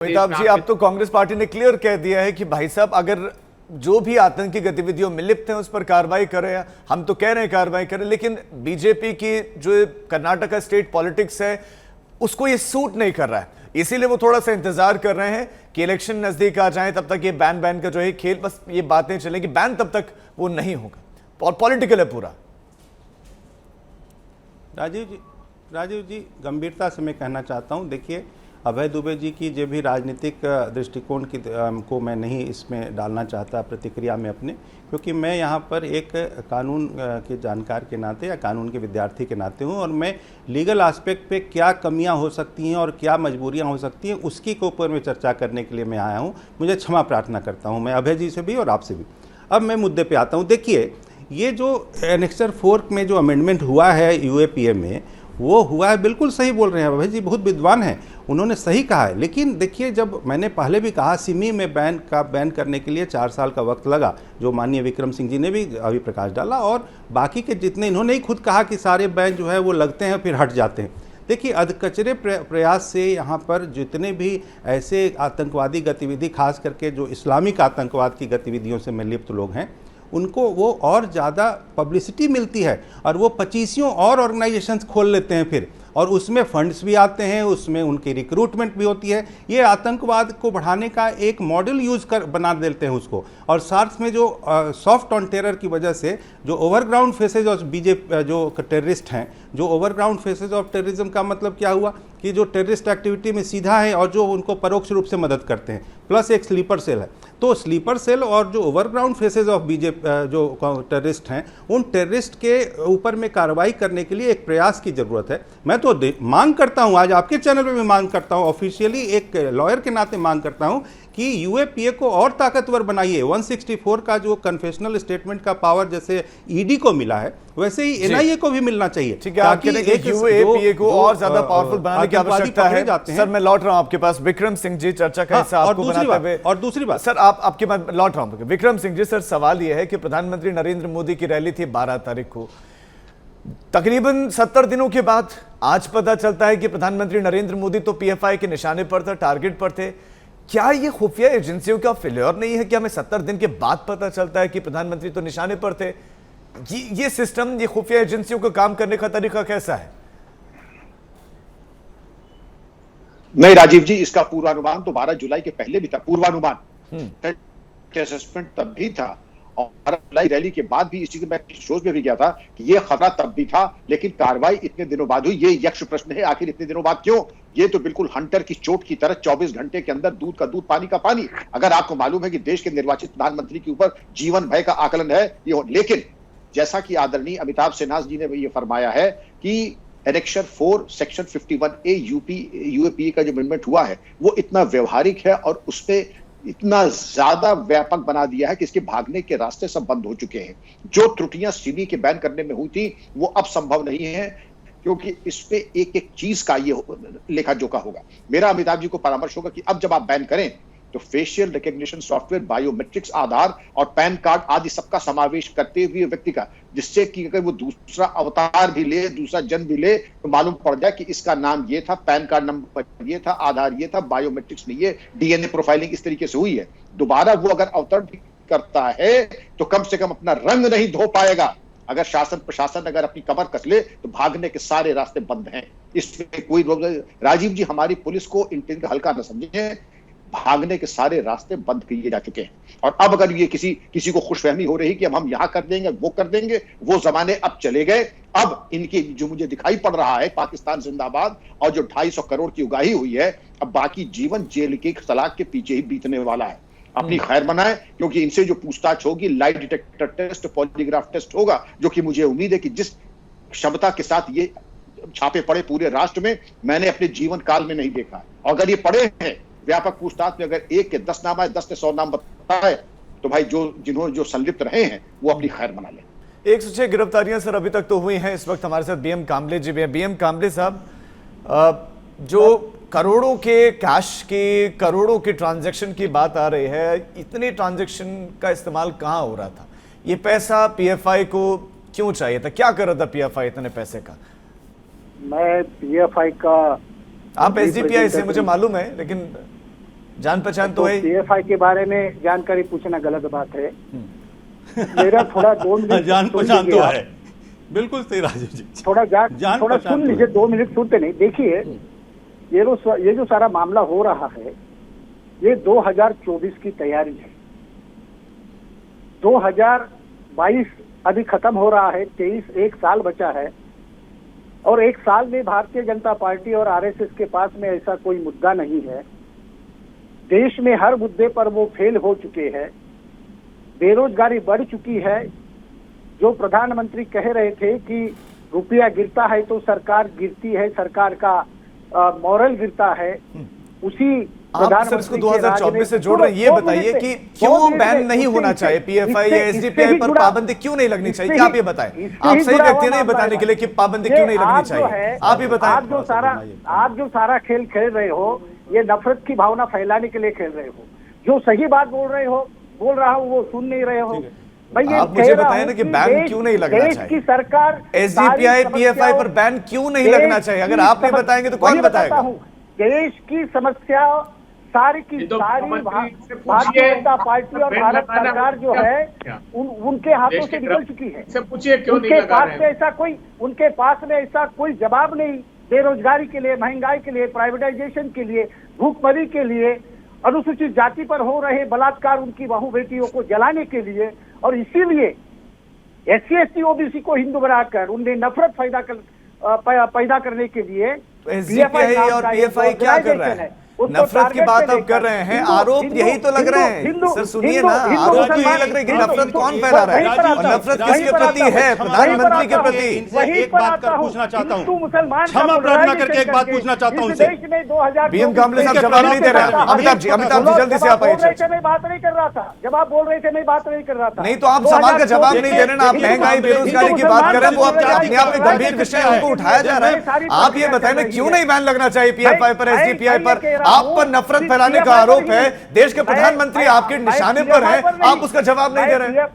अमिताभ जी, अब तो कांग्रेस पार्टी ने क्लियर कह दिया है कि भाई साहब अगर जो भी आतंकी गतिविधियों में लिप्त हैं उस पर कार्रवाई करें। हम तो कह रहे हैं कार्रवाई करें, लेकिन बीजेपी की जो कर्नाटक स्टेट पॉलिटिक्स है उसको ये सूट नहीं कर रहा है, इसीलिए वो थोड़ा सा इंतजार कर रहे हैं कि इलेक्शन नजदीक आ जाए, तब तक ये बैन का जो है खेल, बस ये बातें चलेंगी, बैन तब तक वो नहीं होगा और पॉलिटिकल है पूरा। राजीव जी गंभीरता से मैं कहना चाहता हूं, देखिए अभय दुबे जी की जो भी राजनीतिक दृष्टिकोण की को मैं नहीं इसमें डालना चाहता प्रतिक्रिया में अपने, क्योंकि मैं यहाँ पर एक कानून के जानकार के नाते या कानून के विद्यार्थी के नाते हूँ, और मैं लीगल एस्पेक्ट पे क्या कमियाँ हो सकती हैं और क्या मजबूरियाँ हो सकती हैं उसकी के ऊपर में चर्चा करने के लिए मैं आया हूँ। मुझे क्षमा प्रार्थना करता हूँ मैं अभय जी से भी और आपसे भी। अब मैं मुद्दे पर आता हूँ। देखिए, ये जो एनेक्सर 4 में जो अमेंडमेंट हुआ है यूएपीए में, वो हुआ है, बिल्कुल सही बोल रहे हैं अभय जी, बहुत विद्वान हैं, उन्होंने सही कहा है। लेकिन देखिए, जब मैंने पहले भी कहा सिमी में बैन करने के लिए 4 साल का वक्त लगा, जो माननीय विक्रम सिंह जी ने भी अभी प्रकाश डाला, और बाकी के जितने, इन्होंने ही खुद कहा कि सारे बैन जो है वो लगते हैं फिर हट जाते हैं। देखिए, अधकचरे प्रयास से यहाँ पर जितने भी ऐसे आतंकवादी गतिविधि, खास करके जो इस्लामिक आतंकवाद की गतिविधियों से में लिप्त लोग हैं, उनको वो और ज़्यादा पब्लिसिटी मिलती है और वो 25 और ऑर्गेनाइजेशंस खोल लेते हैं फिर, और उसमें फंड्स भी आते हैं, उसमें उनकी रिक्रूटमेंट भी होती है। ये आतंकवाद को बढ़ाने का एक मॉडल बना देते हैं उसको। और साथ में जो सॉफ्ट ऑन टेरर की वजह से जो ओवरग्राउंड फेसेज ऑफ बीजेपी जो टेररिस्ट हैं, जो ओवरग्राउंड फेसेज ऑफ टेररिज्म का मतलब क्या हुआ कि जो टेररिस्ट एक्टिविटी में सीधा है और जो उनको परोक्ष रूप से मदद करते हैं, प्लस एक स्लीपर सेल है। तो स्लीपर सेल और जो ओवरग्राउंड फेसेज ऑफ बीजेपी जो टेररिस्ट हैं, उन टेररिस्ट के ऊपर में कार्रवाई करने के लिए एक प्रयास की ज़रूरत है। मैं तो मांग करता हूं, आज आपके चैनल पे भी मांग करता हूं, ऑफिशियली एक लॉयर के नाते मांग करता हूं कि यूएपीए को और ताकतवर बनाइए। 164 का जो कन्फेशनल स्टेटमेंट का पावर जैसे ईडी को मिला है, वैसे ही एनआईए को भी मिलना चाहिए, ताकि यूएपीए को और ज्यादा पावरफुल बनाने की आवश्यकता है। सर, मैं लौट रहा हूं आपके पास, विक्रम सिंह जी चर्चा का हिस्सा आपको बनाते हुए। और दूसरी बात सर, आपके पास लौट रहा हूं। विक्रम सिंह जी, सर सवाल यह है कि प्रधानमंत्री नरेंद्र मोदी की रैली थी 12 तारीख को, तकरीबन 70 दिनों के बाद आज पता चलता है कि प्रधानमंत्री नरेंद्र मोदी तो पीएफआई के निशाने पर थे, टारगेट पर थे। क्या ये खुफिया एजेंसियों का फेल्योर नहीं है कि हमें 70 दिन के बाद पता चलता है कि प्रधानमंत्री तो निशाने पर थे? ये सिस्टम, ये खुफिया एजेंसियों का काम करने का तरीका कैसा है? नहीं राजीव जी, इसका पूर्वानुमान तो 12 जुलाई के पहले भी था। पूर्वानुमान असेसमेंट तब भी था, और 12 जुलाई रैली के बाद भी इस चीज में शोज में भी गया था कि ये खतरा तब भी था, लेकिन कार्रवाई इतने दिनों बाद हुई। ये यक्ष प्रश्न है, आखिर इतने दिनों बाद क्यों? ये तो बिल्कुल हंटर की चोट की तरह 24 घंटे के अंदर दूध का दूध पानी का पानी। अगर आपको मालूम है कि देश के निर्वाचित प्रधानमंत्री के ऊपर जीवन भय का आकलन है ये, लेकिन जैसा कि आदरणीय अमिताभ सिन्हा जी ने ये फरमाया है कि एनेक्सर 4 सेक्शन 51A यूएपीए का जो अमेंडमेंट हुआ है वो इतना व्यवहारिक है और उसपे इतना ज्यादा व्यापक बना दिया है कि इसके भागने के रास्ते सब बंद हो चुके हैं। जो त्रुटियां सिमी के बैन करने में हुई थी वो अब संभव नहीं है, क्योंकि इस पे एक एक चीज का ये लेखा जोखा होगा। मेरा अमिताभ जी को परामर्श होगा कि अब जब आप बैन करें तो फेशियल रिकग्निशन सॉफ्टवेयर, बायोमेट्रिक्स, आधार और पैन कार्ड आदि सबका समावेश करते हुए व्यक्ति का, जिससे कि अगर वो दूसरा अवतार भी ले, दूसरा जन्म भी ले, तो मालूम पड़ जाए कि इसका नाम ये था, पैन कार्ड नंबर ये था, आधार ये था, बायोमेट्रिक्स नहीं, ये डीएनए प्रोफाइलिंग इस तरीके से हुई है। दोबारा वो अगर अवतरण करता है तो कम से कम अपना रंग नहीं धो पाएगा। अगर शासन प्रशासन अगर अपनी कमर कस ले तो भागने के सारे रास्ते बंद हैं। इसमें कोई राजीव जी, हमारी पुलिस को इंटेंट हल्का न समझें, भागने के सारे रास्ते बंद किए जा चुके हैं। और अब अगर ये किसी को खुशफहमी हो रही कि अब हम यहां कर देंगे, वो कर देंगे, वो जमाने अब चले गए। अब इनकी जो मुझे दिखाई पड़ रहा है पाकिस्तान जिंदाबाद और जो 250 करोड़ की उगाही हुई है, अब बाकी जीवन जेल के सलाख के पीछे ही बीतने वाला है। अपनी खैर बनाए, क्योंकि इनसे जो पूछताछ होगी, lie detector test, polygraph test होगा, जो कि मुझे उम्मीद है कि जिस क्षमता के साथ ये छापे पड़े पूरे राष्ट्र में, मैंने अपने जीवन काल में नहीं देखा। और अगर ये पड़े हैं व्यापक पूछताछ में, अगर 1 के 10 नाम आए, 10 के 100 नाम बताए, तो भाई जिन्होंने जो संलिप्त रहे हैं वो अपनी खैर बना लें। 106 गिरफ्तारियां सर अभी तक तो हुई हैं। इस वक्त हमारे साथ बीएम कामले जी भी हैं। बीएम कामले साहब, जो करोड़ों के कैश की, करोड़ों के ट्रांजैक्शन की बात आ रही है, इतने ट्रांजैक्शन का इस्तेमाल कहां हो रहा था? ये पैसा पीएफआई को क्यों चाहिए था? क्या कर रहा था पीएफआई इतने पैसे का? मैं पीएफआई का, आप एसडीपीआई से, मुझे मालूम है, लेकिन जान पहचान तो है। पीएफआई के बारे में जानकारी पूछना गलत बात है। मेरा थोड़ा 2 मिनट जान सुन पहचान लीजिए तो आप। है, बिल्कुल सही राजीव जी। थोड़ा जान थोड़ा पहचान सुन तो लीजिए, है। 2 मिनट सुनते नहीं। देखिए, ये जो सारा मामला हो रहा है, ये 2024 की तैयारी है। 2022 अभी खत्म हो रहा है, 23 एक साल बचा है, और एक साल में भारतीय जनता पार्टी और आरएसएस के पास में ऐसा कोई मुद्दा नहीं है। देश में हर मुद्दे पर वो फेल हो चुके हैं। बेरोजगारी बढ़ चुकी है। जो प्रधानमंत्री कह रहे थे कि रुपया गिरता है तो सरकार गिरती है, सरकार का मॉरल गिरता है, उसी आप सर इसको 2024 से जोड़ रहे हैं, ये बताइए कि क्यों बैन नहीं होना चाहिए पीएफआई या एसडीपीआई पर पाबंदी क्यों नहीं लगनी चाहिए, क्या आप ये बताएं। आप सही व्यक्ति नहीं बताने के लिए कि पाबंदी क्यों नहीं लगनी चाहिए, आप ये बताएं। आप जो सारा खेल खेल रहे हो, ये नफरत की भावना फैलाने के लिए खेल रहे हो। जो सही बात बोल रहा हूँ वो सुन नहीं रहे हो। आप मुझे बताएं ना कि बैन क्यों नहीं लगना चाहिए, की सरकार एसडीपीआई पीएफआई पर बैन क्यों नहीं लगना चाहिए। अगर आप नहीं बताएंगे तो कौन बताएगा। देश की समस्या सारी की सारी भारतीय जनता पार्टी और भारत सरकार जो है उनके हाथों से निकल चुकी है। उनके पास में ऐसा कोई जवाब नहीं। बेरोजगारी के लिए, महंगाई के लिए, प्राइवेटाइजेशन के लिए, भूखमरी के लिए, अनुसूचित जाति पर हो रहे बलात्कार, उनकी बहू बेटियों को जलाने के लिए, और इसीलिए SC ST OBC को हिंदू बनाकर उनने नफरत पैदा करने के लिए एसडीपीआई और पीएफआई क्या कर रहा है, नफरत की बात अब कर रहे हैं, आरोप यही तो लग रहे हैं। सर सुनिए ना, आरोप यही लग रहे हैं कि नफरत कौन फैला रहा है, और नफरत किसके प्रति है, प्रधानमंत्री के प्रति। एक बात कर पूछना चाहता हूँ, क्षमा प्रार्थना करके एक बात पूछना चाहता हूँ। बीएम कामले साहब जवाब नहीं दे रहे। अमिताभ जी जल्दी से आप आइए। मैं बात नहीं कर रहा था, जब आप बोल रहे थे मैं बात नहीं कर रहा था। नहीं तो आप सवाल का जवाब नहीं दे रहे ना, आप महंगाई बेरोजगारी की बात कर रहे हैं, वो अपने आप में गंभीर विषय है, उनको उठाया जा रहा है। आप ये बताएं ना क्यों नहीं बैन लगना चाहिए पीएफआई पर, एसडीपीआई पर। आप पर नफरत फैलाने का आरोप है, देश के प्रधानमंत्री आपके निशाने पर है, आप उसका जवाब नहीं दे रहे हैं।